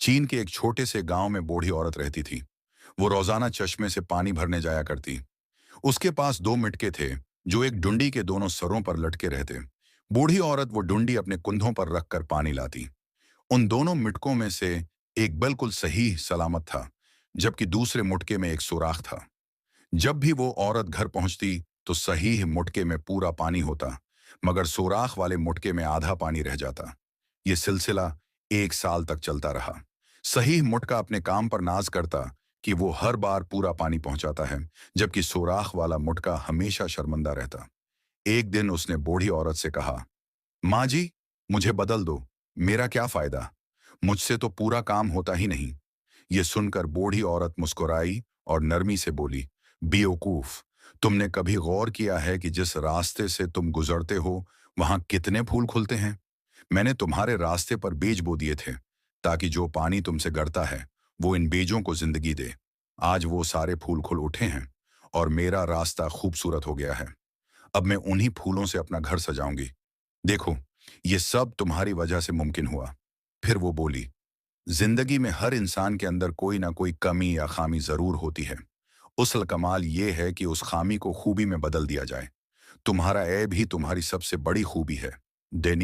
चीन के एक छोटे से गांव में बूढ़ी औरत रहती थी। वो रोजाना चश्मे से पानी भरने जाया करती। उसके पास दो मिटके थे जो एक डुंडी के दोनों सरों पर लटके रहते। बूढ़ी औरत वो डुंडी अपने कुंधों पर रखकर पानी लाती। उन दोनों मिटकों में से एक बिल्कुल सही सलामत था, जबकि दूसरे मुटके में एक सुराख था। जब भी वो औरत घर पहुंचती तो सही मुटके में पूरा पानी होता, मगर सुराख वाले मुटके में आधा पानी रह जाता। ये सिलसिला 1 साल तक चलता रहा। सही मुटका अपने काम पर नाज करता कि वो हर बार पूरा पानी पहुंचाता है, जबकि सुराख वाला मुटका हमेशा शर्मिंदा रहता। एक दिन उसने बूढ़ी औरत से कहा, माँ जी, मुझे बदल दो, मेरा क्या फायदा, मुझसे तो पूरा काम होता ही नहीं। ये सुनकर बूढ़ी औरत मुस्कुराई और नरमी से बोली, बेवकूफ, तुमने कभी गौर किया है कि जिस रास्ते से तुम गुजरते हो वहां कितने फूल खुलते हैं? मैंने तुम्हारे रास्ते पर बीज बो दिए थे ताकि जो पानी तुमसे गड़ता है वो इन बीजों को जिंदगी दे। आज वो सारे फूल खुल उठे हैं और मेरा रास्ता खूबसूरत हो गया है। अब मैं उन्हीं फूलों से अपना घर सजाऊंगी। देखो, ये सब तुम्हारी वजह से मुमकिन हुआ। फिर वो बोली, जिंदगी में हर इंसान के अंदर कोई ना कोई कमी या खामी जरूर होती है। उसल कमाल ये है कि उस खामी को खूबी में बदल दिया जाए। तुम्हारा ऐब ही तुम्हारी सबसे बड़ी खूबी है। डेनी